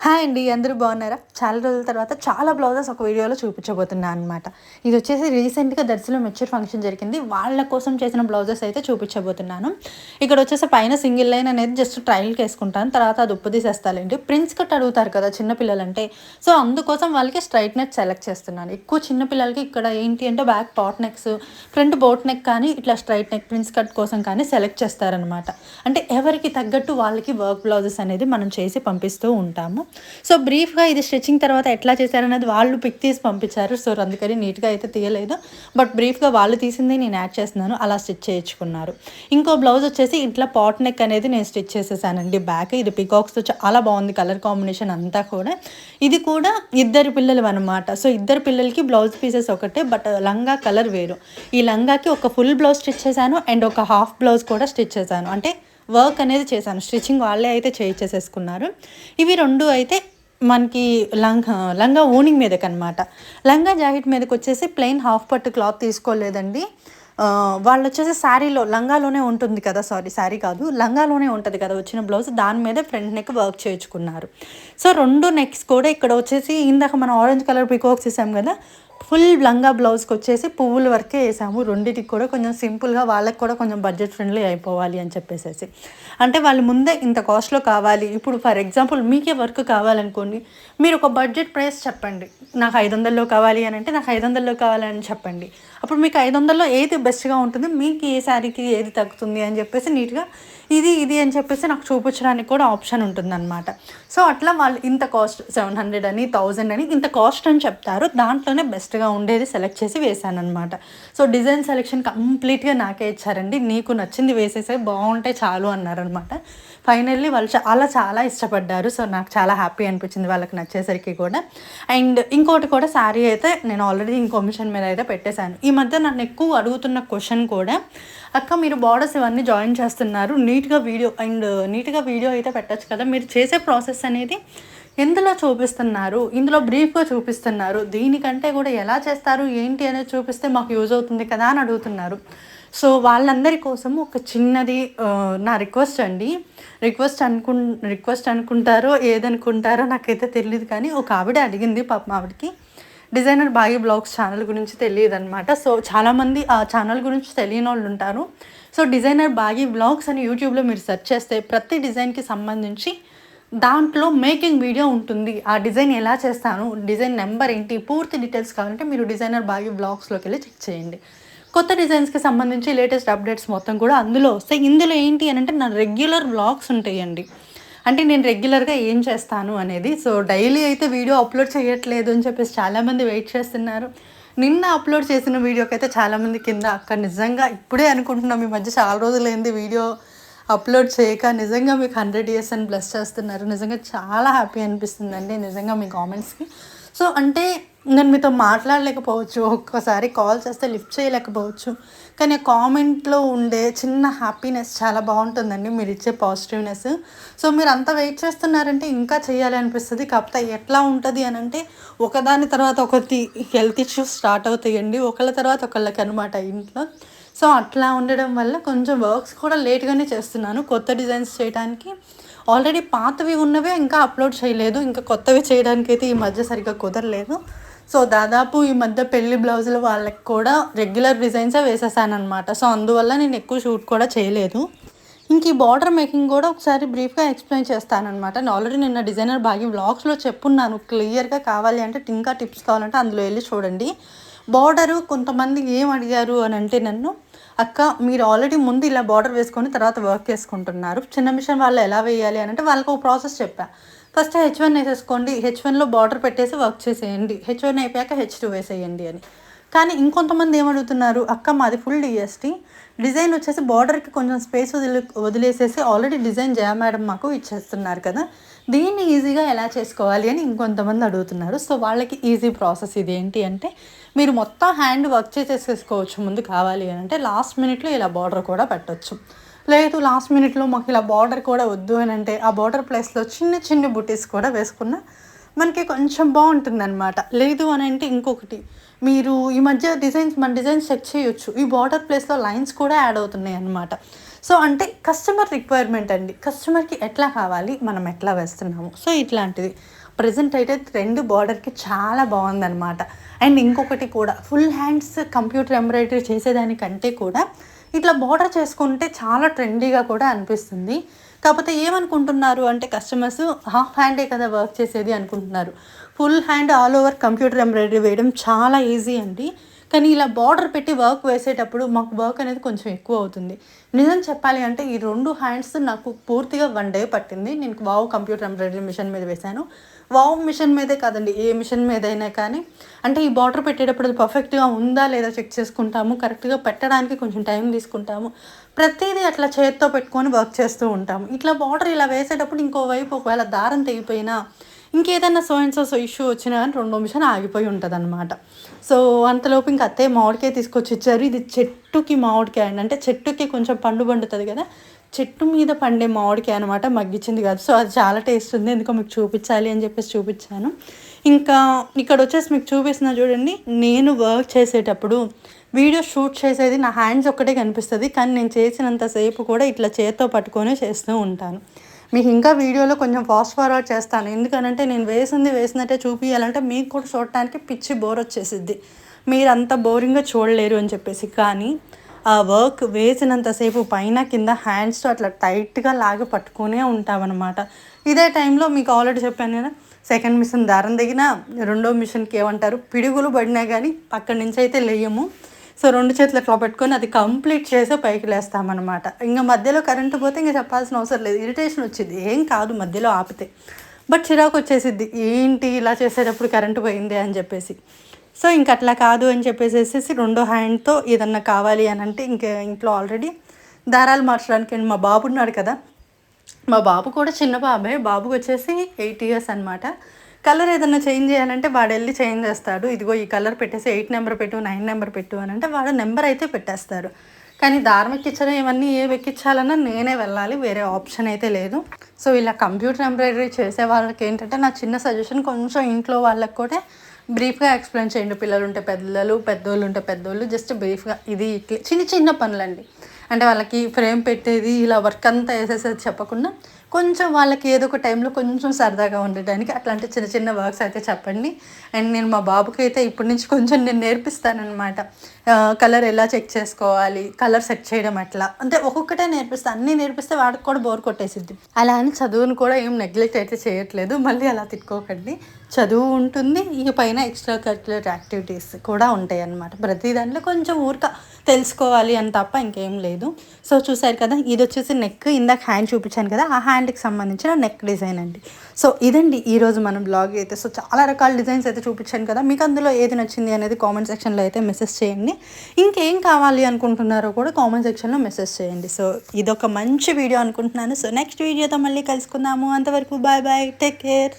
Hi అండి, అందరూ బాగున్నారా? చాలా రోజుల తర్వాత చాలా బ్లౌజెస్ ఒక వీడియోలో చూపించబోతున్నాను అనమాట. ఇది వచ్చేసి రీసెంట్‌గా దర్శిలో మెచ్యూర్ ఫంక్షన్ జరిగింది. వాళ్ళ కోసం చేసిన బ్లౌజెస్ అయితే చూపించబోతున్నాను. ఇక్కడ వచ్చేసి పైన సింగిల్ లైన్ అనేది జస్ట్ ట్రయల్‌కి వేసుకుంటాను. తర్వాత అది ఉప్పదీసేస్తాలేండి. ప్రిన్స్ కట్ అడుగుతారు కదా చిన్న పిల్లలంటే. సో, అందుకోసం వాళ్ళకి స్ట్రైట్ నెక్ సెలెక్ట్ చేస్తున్నాను. ఎక్కువ చిన్న పిల్లలకి ఇక్కడ ఏంటి అంటే back pot necks, front boat neck కానీ ఇట్లా స్ట్రైట్ నెక్ ప్రిన్స్ కట్ కోసం కానీ సెలెక్ట్ చేస్తారనమాట. అంటే ఎవరికి తగ్గట్టు వాళ్ళకి వర్క్ బ్లౌజెస్ అనేది మనం చేసి పంపిస్తూ ఉంటాము. సో బ్రీఫ్గా ఇది స్టిచ్చింగ్ తర్వాత ఎట్లా చేశారనేది వాళ్ళు పిక్ తీసి పంపించారు. సో అందుకని నీట్గా అయితే తీయలేదు, బట్ బ్రీఫ్గా వాళ్ళు తీసింది నేను యాడ్ చేస్తున్నాను. అలా స్టిచ్ చేయించుకున్నారు. ఇంకో బ్లౌజ్ వచ్చేసి ఇట్లా పాట్ నెక్ అనేది నేను స్టిచ్ చేసేసానండి. బ్యాక్ ఇది పికాక్స్తో చాలా బాగుంది, కలర్ కాంబినేషన్ అంతా కూడా. ఇది కూడా ఇద్దరు పిల్లలు అనమాట. సో ఇద్దరు పిల్లలకి బ్లౌజ్ పీసెస్ ఒకటే, బట్ లంగా కలర్ వేరు. ఈ లంగాకి ఒక ఫుల్ బ్లౌజ్ స్టిచ్ చేశాను అండ్ ఒక హాఫ్ బ్లౌజ్ కూడా స్టిచ్ చేశాను. అంటే వర్క్ అనేది చేశాను, స్టిచ్చింగ్ వాళ్ళే అయితే చేయించేసేసుకున్నారు. ఇవి రెండు అయితే మనకి లంగా ఓనింగ్ మీదకనమాట. లంగా జాకెట్ మీదకి వచ్చేసి ప్లెయిన్ హాఫ్ పట్టు క్లాత్ తీసుకోలేదండి. వాళ్ళు వచ్చేసి శారీలో లంగాలోనే ఉంటుంది కదా, శారీ కాదు లంగాలోనే ఉంటుంది కదా వచ్చిన బ్లౌజ్, దాని మీద ఫ్రంట్ నెక్ వర్క్ చేయించుకున్నారు. సో రెండు నెక్స్ కూడా ఇక్కడ వచ్చేసి ఇందాక మనం ఆరెంజ్ కలర్ పికాక్స్ వేసాం కదా, ఫుల్ లంగా బ్లౌజ్కి వచ్చేసి పువ్వుల వరకే వేసాము. రెండింటికి కూడా కొంచెం సింపుల్గా, వాళ్ళకి కూడా కొంచెం బడ్జెట్ ఫ్రెండ్లీ అయిపోవాలి అని చెప్పేసి. అంటే వాళ్ళు ముందే ఇంత కాస్ట్లో కావాలి. ఇప్పుడు ఫర్ ఎగ్జాంపుల్ మీకే వర్క్ కావాలనుకోండి, మీరు ఒక బడ్జెట్ ప్రైస్ చెప్పండి. నాకు 500లో కావాలి అని అంటే నాకు 500లో కావాలని చెప్పండి. అప్పుడు మీకు 500లో ఏది బెస్ట్గా ఉంటుంది, మీకు ఏ శారీకి ఏది తగ్గుతుంది అని చెప్పేసి నీట్గా ఇది అని చెప్పేసి నాకు చూపించడానికి కూడా ఆప్షన్ ఉంటుందన్నమాట. సో అట్లా వాళ్ళు ఇంత కాస్ట్ 700 అని 1000 అని ఇంత కాస్ట్ అని చెప్తారు. దాంట్లోనే బెస్ట్గా ఉండేది సెలెక్ట్ చేసి వేసానమాట. సో డిజైన్ సెలెక్షన్ కంప్లీట్గా నాకే ఇచ్చారండి. నీకు నచ్చింది వేసేసే, బాగుంటే చాలు అన్నారనమాట. ఫైనల్లీ వాళ్ళు చాలా ఇష్టపడ్డారు. సో నాకు చాలా హ్యాపీ అనిపించింది వాళ్ళకి నచ్చేసరికి కూడా. అండ్ ఇంకోటి కూడా శారీ అయితే నేను ఆల్రెడీ ఇంకో మిషన్ మీద అయితే పెట్టేశాను. ఈ మధ్య నన్ను ఎక్కువ అడుగుతున్న క్వశ్చన్ కూడా, అక్క మీరు బార్డర్స్ ఇవన్నీ జాయిన్ చేస్తున్నారు, నీట్గా వీడియో అయితే పెట్టచ్చు కదా, మీరు చేసే ప్రాసెస్ అనేది ఎందులో చూపిస్తున్నారు, ఇందులో బ్రీఫ్గా చూపిస్తున్నారు, దీనికంటే కూడా ఎలా చేస్తారు ఏంటి అనేది చూపిస్తే మాకు యూజ్ అవుతుంది కదా అని అడుగుతున్నారు. సో వాళ్ళందరి కోసం ఒక చిన్నది నా రిక్వెస్ట్ అండి. రిక్వెస్ట్ అనుకుంటారో ఏదనుకుంటారో నాకైతే తెలియదు, కానీ ఒక ఆవిడ అడిగింది. పాపం ఆవిడకి డిజైనర్ బాగి బ్లాగ్స్ ఛానల్ గురించి తెలియదు అనమాట. సో చాలామంది ఆ ఛానల్ గురించి తెలియని వాళ్ళు ఉంటారు. సో డిజైనర్ బాగి బ్లాగ్స్ అని యూట్యూబ్లో మీరు సెర్చ్ చేస్తే ప్రతి డిజైన్కి సంబంధించి దాంట్లో మేకింగ్ వీడియో ఉంటుంది. ఆ డిజైన్ ఎలా చేస్తాను, డిజైన్ నెంబర్ ఏంటి, పూర్తి డీటెయిల్స్ కావాలంటే మీరు డిజైనర్ బాగి బ్లాగ్స్లోకి వెళ్ళి చెక్ చేయండి. కొత్త డిజైన్స్కి సంబంధించి లేటెస్ట్ అప్డేట్స్ మొత్తం కూడా అందులో వస్తాయి. ఇందులో ఏంటి అని అంటే నా రెగ్యులర్ బ్లాగ్స్ ఉంటాయండి. అంటే నేను రెగ్యులర్గా ఏం చేస్తాను అనేది. సో డైలీ అయితే వీడియో అప్లోడ్ చేయట్లేదు అని చెప్పేసి చాలామంది వెయిట్ చేస్తున్నారు. నిన్న అప్లోడ్ చేసిన వీడియోకి అయితే చాలామంది కింద, అక్కడ నిజంగా ఇప్పుడే అనుకుంటున్నాం ఈ మధ్య చాలా రోజులైంది వీడియో అప్లోడ్ చేయక, నిజంగా మీకు 100 years అని బ్లెస్ చేస్తున్నారు. నిజంగా చాలా హ్యాపీ అనిపిస్తుందండి నిజంగా మీ కామెంట్స్కి. సో అంటే నేను మీతో మాట్లాడలేకపోవచ్చు, ఒక్కోసారి కాల్ చేస్తే లిఫ్ట్ చేయలేకపోవచ్చు, కానీ కామెంట్లో ఉండే చిన్న హ్యాపీనెస్ చాలా బాగుంటుందండి, మీరు ఇచ్చే పాజిటివ్నెస్. సో మీరు అంత వెయిట్ చేస్తున్నారంటే ఇంకా చేయాలి అనిపిస్తుంది. కాకపోతే ఎట్లా ఉంటుంది అని అంటే ఒకదాని తర్వాత ఒకటి హెల్త్ ఇష్యూస్ స్టార్ట్ అవుతాయండి, ఒకళ్ళ తర్వాత ఒకళ్ళకి అనమాట ఇంట్లో. సో అట్లా ఉండడం వల్ల కొంచెం వర్క్స్ కూడా లేట్గానే చేస్తున్నాను. కొత్త డిజైన్స్ చేయడానికి ఆల్రెడీ పాతవి ఉన్నవే ఇంకా అప్లోడ్ చేయలేదు, ఇంకా కొత్తవి చేయడానికి అయితే ఈ మధ్య సరిగ్గా కుదరలేదు. సో దాదాపు ఈ మధ్య పెళ్లి బ్లౌజులు వాళ్ళకి కూడా రెగ్యులర్ డిజైన్సే వేసేసానమాట. సో అందువల్ల నేను ఎక్కువ షూట్ కూడా చేయలేదు. ఇంక ఈ బార్డర్ మేకింగ్ కూడా ఒకసారి బ్రీఫ్గా ఎక్స్ప్లెయిన్ చేస్తానమాట. నేను ఆల్రెడీ నిన్న డిజైనర్ బాగా వ్లాగ్స్లో చెప్పున్నాను. క్లియర్గా కావాలి అంటే, ఇంకా టిప్స్ కావాలంటే అందులో వెళ్ళి చూడండి. బార్డరు కొంతమంది ఏం అడిగారు అని అంటే నన్ను, అక్క మీరు ఆల్రెడీ ముందు ఇలా బార్డర్ వేసుకొని తర్వాత వర్క్ చేసుకుంటున్నారు, చిన్న మిషన్ వాళ్ళు ఎలా వేయాలి అని అంటే వాళ్ళకి ఒక ప్రాసెస్ చెప్పా. ఫస్ట్ H1 వేసేసుకోండి, H1లో బార్డర్ పెట్టేసి వర్క్ చేసేయండి, H1 అయిపోయాక H2 వేసేయండి అని. కానీ ఇంకొంతమంది ఏమడుగుతున్నారు, అక్క మాది ఫుల్ డిఎస్టీ, డిజైన్ వచ్చేసి బార్డర్కి కొంచెం స్పేస్ వదిలేసేసి ఆల్రెడీ డిజైన్ జయ మేడం మాకు ఇచ్చేస్తున్నారు కదా, దీన్ని ఈజీగా ఎలా చేసుకోవాలి అని ఇంకొంతమంది అడుగుతున్నారు. సో వాళ్ళకి ఈజీ ప్రాసెస్ ఇది. ఏంటి అంటే మీరు మొత్తం హ్యాండ్ వర్క్ చేసేసుకోవచ్చు ముందు కావాలి అని అంటే, లాస్ట్ మినిట్లో ఇలా బార్డర్ కూడా పెట్టచ్చు. లేదు లాస్ట్ మినిట్లో మాకు ఇలా బార్డర్ కూడా వద్దు అని అంటే, ఆ బార్డర్ ప్లేస్లో చిన్న బుటీస్ కూడా వేసుకున్న మనకి కొంచెం బాగుంటుందన్నమాట. లేదు అని అంటే ఇంకొకటి, మీరు ఈ మధ్య మన డిజైన్స్ చెక్ చేయొచ్చు, ఈ బార్డర్ ప్లేస్లో లైన్స్ కూడా యాడ్ అవుతున్నాయి అన్నమాట. సో అంటే కస్టమర్ రిక్వైర్మెంట్ అండి, కస్టమర్కి ఎట్లా కావాలి మనం ఎట్లా వేస్తున్నాము. సో ఇట్లాంటిది ప్రజెంట్ అయితే ట్రెండ్ బార్డర్కి చాలా బాగుందన్నమాట. అండ్ ఇంకొకటి కూడా ఫుల్ హ్యాండ్స్ కంప్యూటర్ ఎంబ్రాయిడరీ చేసేదానికంటే కూడా ఇట్లా బార్డర్ చేసుకుంటే చాలా ట్రెండీగా కూడా అనిపిస్తుంది. కాకపోతే ఏమనుకుంటున్నారు అంటే కస్టమర్స్ హాఫ్ హ్యాండే కదా వర్క్ చేసేది అనుకుంటున్నారు. Full hand all over computer embroidery వేయడం చాలా ఈజీ అండి. కానీ ఇలా బార్డర్ పెట్టి వర్క్ వేసేటప్పుడు మాకు వర్క్ అనేది కొంచెం ఎక్కువ అవుతుంది. నిజం చెప్పాలి అంటే ఈ 2 హ్యాండ్స్ నాకు పూర్తిగా 1 డే పట్టింది. నేను వావ్ కంప్యూటర్ ఎంబ్రాయిడరీ మిషన్ మీద వేశాను. వావ్ మిషన్ మీదే కాదండి, ఏ మిషన్ మీదైనా కానీ అంటే ఈ బార్డర్ పెట్టేటప్పుడు అది పర్ఫెక్ట్గా ఉందా లేదా చెక్ చేసుకుంటాము. కరెక్ట్గా పెట్టడానికి కొంచెం టైం తీసుకుంటాము. ప్రతిదీ అట్లా చేతితో పెట్టుకొని వర్క్ చేస్తూ ఉంటాము. ఇట్లా బార్డర్ ఇలా వేసేటప్పుడు ఇంకోవైపు ఒకవేళ దారం తెగిపోయినా ఇంకేదన్నా సో అండ్ సో ఇష్యూ వచ్చినా కానీ 2 నిమిషాలు ఆగిపోయి ఉంటుంది అనమాట. సో అంతలోపు ఇంక అత్తయ్య మామిడికాయ తీసుకొచ్చి ఇచ్చారు. ఇది చెట్టుకి మామిడికాయ అండి, అంటే చెట్టుకి కొంచెం పండు పండుతుంది కదా, చెట్టు మీద పండే మామిడికాయ అనమాట, మగ్గించింది కాదు. సో అది చాలా టేస్ట్ ఉంది, ఎందుకో మీకు చూపించాలి అని చెప్పేసి చూపించాను. ఇంకా ఇక్కడ వచ్చేసి మీకు చూపిస్తున్నా చూడండి, నేను వర్క్ చేసేటప్పుడు వీడియో షూట్ చేసేది నా హ్యాండ్స్ ఒక్కటే కనిపిస్తుంది, కానీ నేను చేసినంతసేపు కూడా ఇట్లా చేత్తో పట్టుకొని చేస్తూ ఉంటాను. మీకు ఇంకా వీడియోలో కొంచెం ఫాస్ట్ ఫార్వర్డ్ చేస్తాను, ఎందుకనంటే నేను వేసినట్టే చూపించాలంటే మీకు కూడా చూడటానికి పిచ్చి బోర్ వచ్చేసిద్ది, మీరు అంత బోరింగ్గా చూడలేరు అని చెప్పేసి. కానీ ఆ వర్క్ వేసినంతసేపు పైన కింద హ్యాండ్స్తో అట్లా టైట్గా లాగి పట్టుకునే ఉంటామన్నమాట. ఇదే టైంలో మీకు ఆల్రెడీ చెప్పాను కదా, సెకండ్ మిషన్ దారం దిగినా, రెండో మిషన్కి ఏమంటారు పిడుగులు పడినా కానీ అక్కడి నుంచి అయితే లేయము. సో 2 చేతులు అట్లా పెట్టుకొని అది కంప్లీట్ చేసి పైకి లేస్తామన్నమాట. ఇంకా మధ్యలో కరెంటు పోతే ఇంకా చెప్పాల్సిన అవసరం లేదు, ఇరిటేషన్ వచ్చింది, ఏం కాదు మధ్యలో ఆపితే, బట్ చిరాకు వచ్చేసిద్ది, ఏంటి ఇలా చేసేటప్పుడు కరెంటు పోయింది అని చెప్పేసి. సో ఇంక అట్లా కాదు అని చెప్పేసి 2 హ్యాండ్తో ఏదన్నా కావాలి అని అంటే ఇంట్లో ఆల్రెడీ దారాలు మార్చడానికి మా బాబు ఉన్నాడు కదా, మా బాబు కూడా చిన్న బాబే, బాబుకి వచ్చేసి 8 years అనమాట. కలర్ ఏదన్నా చేంజ్ చేయాలంటే వాడు వెళ్ళి చేంజ్ చేస్తాడు. ఇదిగో ఈ కలర్ పెట్టేసి 8 నెంబర్ పెట్టు, 9 నెంబర్ పెట్టు అని అంటే వాడు నెంబర్ అయితే పెట్టేస్తాడు. కానీ దారం ఎక్కించడం ఇవన్నీ ఏవి ఎక్కించాలన్నా నేనే వెళ్ళాలి, వేరే ఆప్షన్ అయితే లేదు. సో ఇలా కంప్యూటర్ ఎంబ్రాయిడరీ చేసే వాళ్ళకి ఏంటంటే నా చిన్న సజెషన్, కొంచెం ఇంట్లో వాళ్ళకి కూడా బ్రీఫ్గా ఎక్స్ప్లెయిన్ చేయండి. పిల్లలు ఉంటే పిల్లలు, పెద్దోళ్ళు ఉంటే పెద్దోళ్ళు, జస్ట్ బ్రీఫ్గా ఇది ఇట్లా చిన్న పనులండి. అంటే వాళ్ళకి ఫ్రేమ్ పెట్టేది ఇలా వర్క్ అంతా వేసేసేది చెప్పకుండా కొంచెం వాళ్ళకి ఏదో ఒక టైంలో కొంచెం సరదాగా ఉండడానికి అట్లాంటి చిన్న వర్క్స్ అయితే చెప్పండి. అండ్ నేను మా బాబుకి అయితే ఇప్పటి నుంచి కొంచెం నేను నేర్పిస్తానమాట, కలర్ ఎలా చెక్ చేసుకోవాలి, కలర్ సెట్ చేయడం ఎట్లా, అంటే ఒక్కొక్కటే నేర్పిస్తాను. అన్నీ నేర్పిస్తే వాడికి కూడా బోర్ కొట్టేసిద్ది. అలా అని చదువును కూడా ఏం నెగ్లెక్ట్ అయితే చేయట్లేదు, మళ్ళీ అలా తిట్టుకోకండి. చదువు ఉంటుంది, ఇక పైన ఎక్స్ట్రా కరిక్యులర్ యాక్టివిటీస్ కూడా ఉంటాయి అన్నమాట. ప్రతి దాంట్లో కొంచెం ఊరిక తెలుసుకోవాలి అని తప్ప ఇంకేం లేదు. సో చూసారు కదా, ఇది వచ్చేసి నెక్, ఇందాక హ్యాండ్ చూపించాను కదా, ఆ హ్యాండ్కి సంబంధించిన నెక్ డిజైన్ అండి. సో ఇదండి ఈరోజు మన బ్లాగ్ అయితే. సో చాలా రకాల డిజైన్స్ అయితే చూపించాను కదా, మీకు అందులో ఏది నచ్చింది అనేది కామెంట్ సెక్షన్లో అయితే మెసేజ్ చేయండి. ఇంకేం కావాలి అనుకుంటున్నారో కూడా కామెంట్ సెక్షన్లో మెసేజ్ చేయండి. సో ఇదొక మంచి వీడియో అనుకుంటున్నాను. సో నెక్స్ట్ వీడియోతో మళ్ళీ కలుసుకుందాము, అంతవరకు బాయ్ బాయ్, టేక్ కేర్.